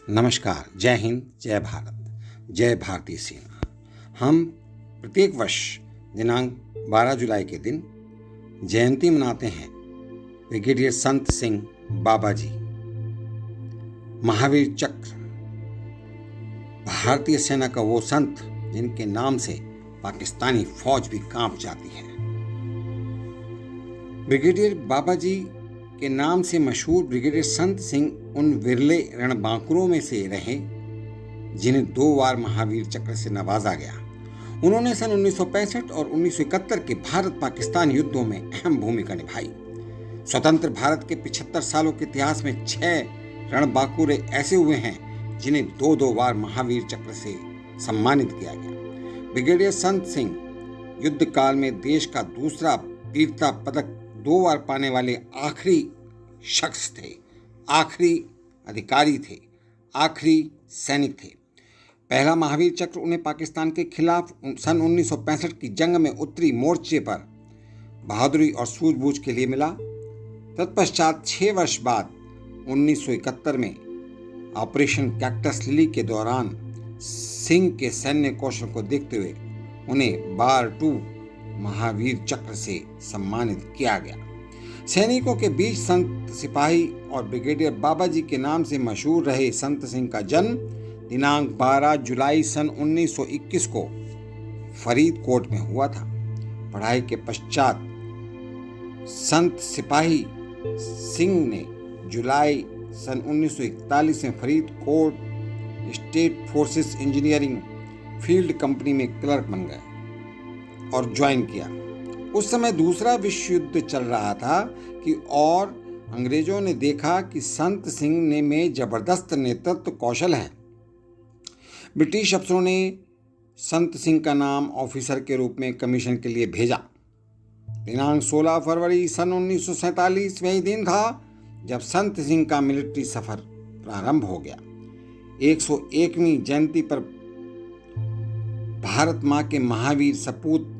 नमस्कार, जय हिंद, जय भारत, जय भारतीय सेना। हम प्रत्येक वर्ष दिनांक 12 जुलाई के दिन जयंती मनाते हैं ब्रिगेडियर संत सिंह बाबा जी। महावीर चक्र, भारतीय सेना का वो संत जिनके नाम से पाकिस्तानी फौज भी कांप जाती है। ब्रिगेडियर बाबा जी के नाम से मशहूर ब्रिगेडियर संत सिंह उन विरले रणबांकुरों में से रहे जिन्हें 2 बार महावीर चक्र से नवाजा गया। उन्होंने सन 1965 और 1971 के भारत पाकिस्तान युद्धों में अहम भूमिका निभाई। स्वतंत्र भारत के 75 सालों के इतिहास में 6 रणबांकुरे ऐसे हुए हैं जिन्हें 2 बार महावीर चक्र से सम्मानित किया गया। ब्रिगेडियर संत सिंह युद्ध काल में देश का दूसरा वीरता पदक 2 बार पाने वाले आखिरी शख्स थे, आखिरी अधिकारी थे, आखिरी सैनिक थे। पहला महावीर चक्र उन्हें पाकिस्तान के खिलाफ सन 1965 की जंग में उत्तरी मोर्चे पर बहादुरी और सूझबूझ के लिए मिला। तत्पश्चात 6 वर्ष बाद 1971 में ऑपरेशन कैक्टस लिली के दौरान सिंह के सैन्य कौशल को देखते हुए उन्हें बार 2 महावीर चक्र से सम्मानित किया गया। सैनिकों के बीच संत सिपाही और ब्रिगेडियर बाबा जी के नाम से मशहूर रहे संत सिंह का जन्म दिनांक 12 जुलाई सन 1921 को फरीदकोट में हुआ था। पढ़ाई के पश्चात संत सिपाही सिंह ने जुलाई सन 1941 में Faridkot state forces engineering field company में क्लर्क बन गए और ज्वाइन किया। उस समय दूसरा विश्व युद्ध चल रहा था और अंग्रेजों ने देखा कि संत सिंह में जबरदस्त नेतृत्व कौशल है। ब्रिटिश अफसरों ने संत सिंह का नाम ऑफिसर के रूप में कमीशन के लिए भेजा। दिनांक 16 फरवरी सन 1947 वही दिन था जब संत सिंह का मिलिट्री सफर प्रारंभ हो गया। 101वीं जयंती पर भारत मां के महावीर सपूत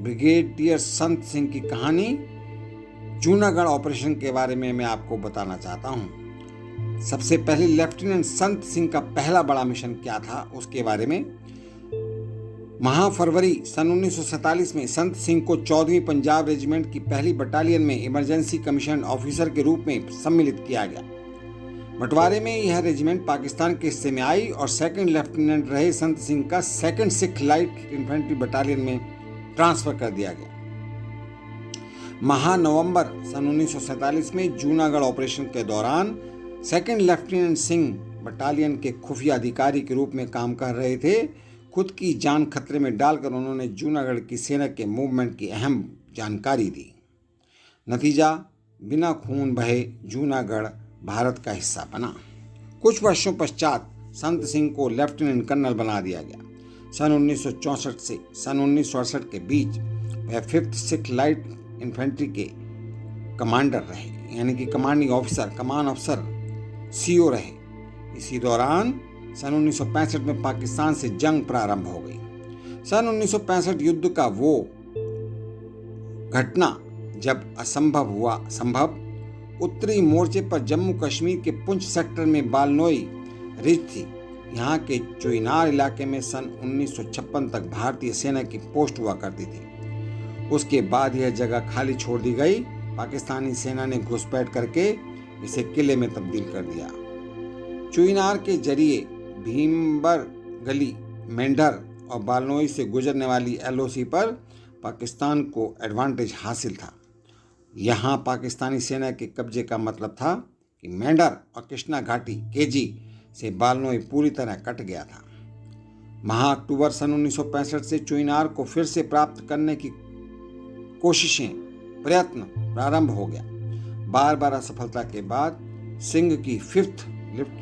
ब्रिगेडियर संत सिंह की कहानी जूनागढ़ ऑपरेशन के बारे में मैं आपको बताना चाहता हूं। सबसे पहले लेफ्टिनेंट संत सिंह का पहला बड़ा मिशन क्या था उसके बारे में। फरवरी सन 1947 में संत सिंह को 14वीं पंजाब रेजिमेंट की पहली बटालियन में इमरजेंसी कमीशन ऑफिसर के रूप में सम्मिलित किया गया। बंटवारे में यह रेजिमेंट पाकिस्तान के हिस्से में आई और सेकंड लेफ्टिनेंट रहे संत सिंह का 2nd Sikh light infantry battalion में ट्रांसफर कर दिया गया। नवंबर सन 1947 में जूनागढ़ ऑपरेशन के दौरान 2nd लेफ्टिनेंट सिंह बटालियन के खुफिया अधिकारी के रूप में काम कर रहे थे। खुद की जान खतरे में डालकर उन्होंने जूनागढ़ की सेना के मूवमेंट की अहम जानकारी दी। नतीजा, बिना खून बहे जूनागढ़ भारत का हिस्सा बना। कुछ वर्षों पश्चात संत सिंह को लेफ्टिनेंट कर्नल बना दिया गया। सन 1964 से सन 1968 के बीच वह 5th सिख लाइट इन्फेंट्री के कमांडर रहे, यानी कि कमांडिंग ऑफिसर, कमान अफसर, सीओ रहे। इसी दौरान सन 1965 में पाकिस्तान से जंग प्रारंभ हो गई। सन 1965 युद्ध का वो घटना जब असंभव हुआ संभव। उत्तरी मोर्चे पर जम्मू कश्मीर के पुंछ सेक्टर में बालनोई रिज थी। यहाँ के चुइनार इलाके में सन 1956 तक भारतीय सेना की पोस्ट हुआ करती थी। उसके बाद यह जगह खाली छोड़ दी गई। पाकिस्तानी सेना ने घुसपैठ करके इसे किले में तब्दील कर दिया। चुइनार के जरिए भीमबर गली, मेंढर और बालनोई से गुजरने वाली LOC पर पाकिस्तान को एडवांटेज हासिल था। यहाँ पाकिस्तानी सेना के कब्जे का मतलब था कि मेंढर और कृष्णा घाटी KG से बालनोई पूरी तरह कट गया था। अक्टूबर सन 1965 से चुइनार को फिर से प्राप्त करने की प्रयत्न प्रारंभ हो गया। बार असफलता के बाद सिंह की 5th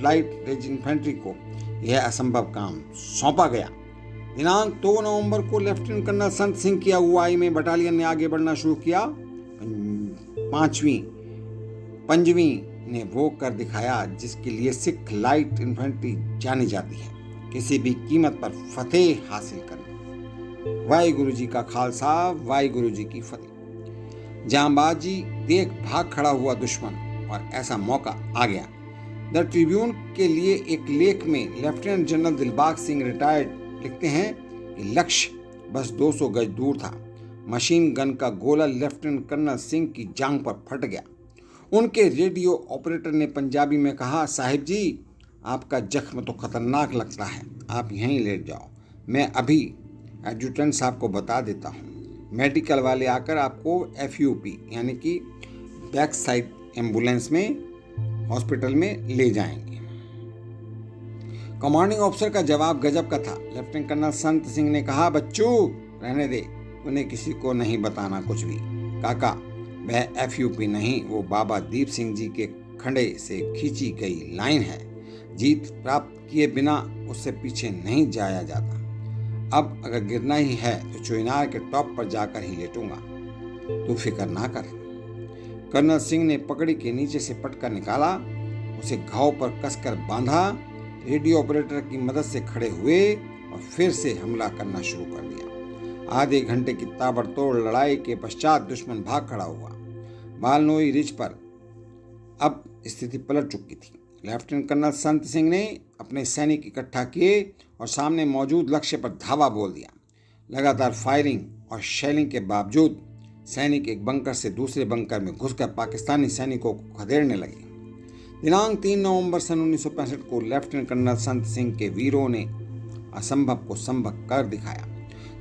लाइट इन्फेंट्री को यह असंभव काम सौंपा गया। दिनांक 2 नवंबर को लेफ्टिनेंट कर्नल संत सिंह की अगुवाई में बटालियन ने आगे बढ़ना शुरू किया। 5वीं ने वो कर दिखाया जिसके लिए सिख लाइट इन्फेंट्री जानी जाती है, किसी भी कीमत पर फतेह हासिल करना। वाहिगुरु जी का खालसा, वाहिगुरु जी की फतेह। जांबाजी देख भाग खड़ा हुआ दुश्मन और ऐसा मौका आ गया। द ट्रिब्यून के लिए एक लेख में lieutenant general Dilbagh Singh retired लिखते हैं कि लक्ष्य बस 200 गज दूर था। मशीन गन का गोला लेफ्टिनेंट कर्नल सिंह की जांघ पर फट गया। उनके रेडियो ऑपरेटर ने पंजाबी में कहा, साहिब जी, आपका जख्म तो खतरनाक लगता है, आप यहीं लेट जाओ, मैं अभी एडजुटेंट साहब को बता देता हूँ। मेडिकल वाले आकर आपको FUP यानी कि बैक साइड एम्बुलेंस में हॉस्पिटल में ले जाएंगे। कमांडिंग ऑफिसर का जवाब गजब का था। लेफ्टिनेंट कर्नल संत सिंह ने कहा, बच्चू रहने दे, उन्हें किसी को नहीं बताना कुछ भी। काका, वह FUP नहीं, वो बाबा दीप सिंह जी के खंडे से खींची गई लाइन है। जीत प्राप्त किए बिना उससे पीछे नहीं जाया जाता। अब अगर गिरना ही है तो चुनार के टॉप पर जाकर ही लेटूंगा, तू फिक्र ना कर। कर्नल सिंह ने पगड़ी के नीचे से पटका निकाला, उसे घाव पर कसकर बांधा, रेडियो ऑपरेटर की मदद से खड़े हुए और फिर से हमला करना शुरू कर दिया। आधे घंटे की ताबड़तोड़ लड़ाई के पश्चात दुश्मन भाग खड़ा हुआ। बालनोई रिज पर अब स्थिति पलट चुकी थी। लेफ्टिनेंट कर्नल संत सिंह ने अपने सैनिक इकट्ठा किए और सामने मौजूद लक्ष्य पर धावा बोल दिया। लगातार फायरिंग और शेलिंग के बावजूद सैनिक एक बंकर से दूसरे बंकर में घुसकर पाकिस्तानी सैनिकों को खदेड़ने लगे। दिनांक 3 नवंबर सन 1965 को लेफ्टिनेंट कर्नल संत सिंह के वीरों ने असंभव को संभव कर दिखाया।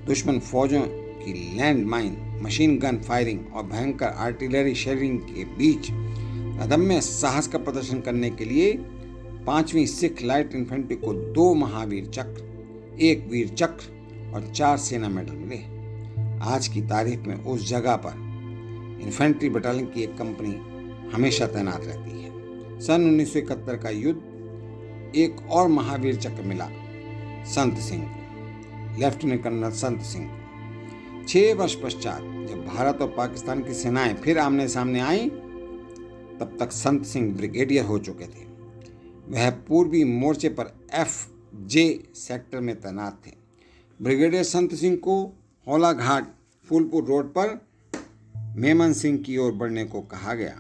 दुश्मन फौजों की land mine, machine gun firing और भयंकर आर्टिलरी शेलिंग के बीच अदम्य साहस का प्रदर्शन करने के लिए 5वीं सिख लाइट इन्फेंट्री को 2 महावीर चक्र, 1 वीर चक्र और 4 सेना मेडल मिले। आज की तारीख में उस जगह पर इन्फेंट्री बटालियन की एक कंपनी हमेशा तैनात रहती है। सन 1971 का युद्ध, एक और महावीर चक्र मिला संत सिंह को, लेफ्टिनेंट कर्नल संत सिंह को। 6 वर्ष पश्चात जब भारत और पाकिस्तान की सेनाएं फिर आमने सामने आईं, तब तक संत सिंह ब्रिगेडियर हो चुके थे। वह पूर्वी मोर्चे पर FJ सेक्टर में तैनात थे। ब्रिगेडियर संत सिंह को हौला घाट फूलपुर रोड पर मेमन सिंह की ओर बढ़ने को कहा गया।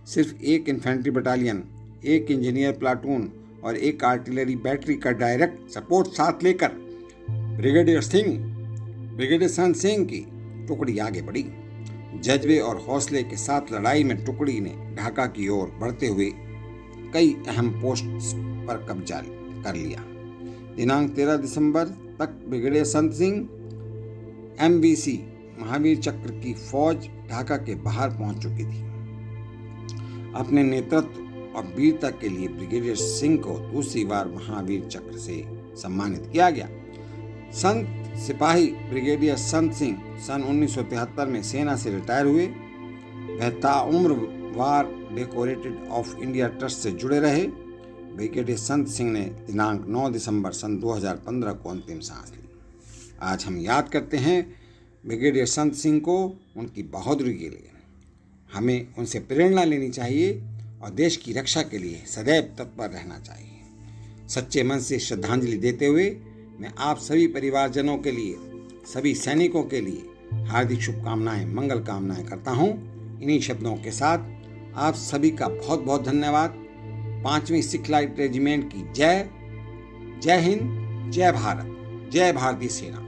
सिर्फ 1 इन्फेंट्री बटालियन, 1 इंजीनियर प्लाटून और 1 आर्टिलरी बैटरी का डायरेक्ट सपोर्ट साथ लेकर ब्रिगेडियर संत सिंह की टुकड़ी आगे बढ़ी। जज्बे और हौसले के साथ लड़ाई में टुकड़ी ने ढाका की ओर बढ़ते हुए कई अहम पोस्ट पर कब्जा कर लिया। दिनांक 13 दिसंबर तक ब्रिगेडियर संत सिंह MBC महावीर चक्र की फौज ढाका के बाहर पहुंच चुकी थी। अपने नेतृत्व और वीरता के लिए ब्रिगेडियर सिंह को दूसरी बार महावीर चक्र से सम्मानित किया गया। संत सिपाही ब्रिगेडियर संत सिंह सन 1973 में सेना से रिटायर हुए। वह ताउम्र वार डेकोरेटेड ऑफ इंडिया ट्रस्ट से जुड़े रहे। ब्रिगेडियर संत सिंह ने दिनांक 9 दिसंबर सन 2015 को अंतिम सांस ली। आज हम याद करते हैं ब्रिगेडियर संत सिंह को उनकी बहादुरी के लिए। हमें उनसे प्रेरणा लेनी चाहिए और देश की रक्षा के लिए सदैव तत्पर रहना चाहिए। सच्चे मन से श्रद्धांजलि देते हुए मैं आप सभी परिवारजनों के लिए, सभी सैनिकों के लिए हार्दिक शुभकामनाएं, मंगल कामनाएं करता हूं। इन्हीं शब्दों के साथ आप सभी का बहुत बहुत धन्यवाद। 5वीं सिख लाइट रेजिमेंट की जय। जय हिंद, जय भारत, जय भारतीय सेना।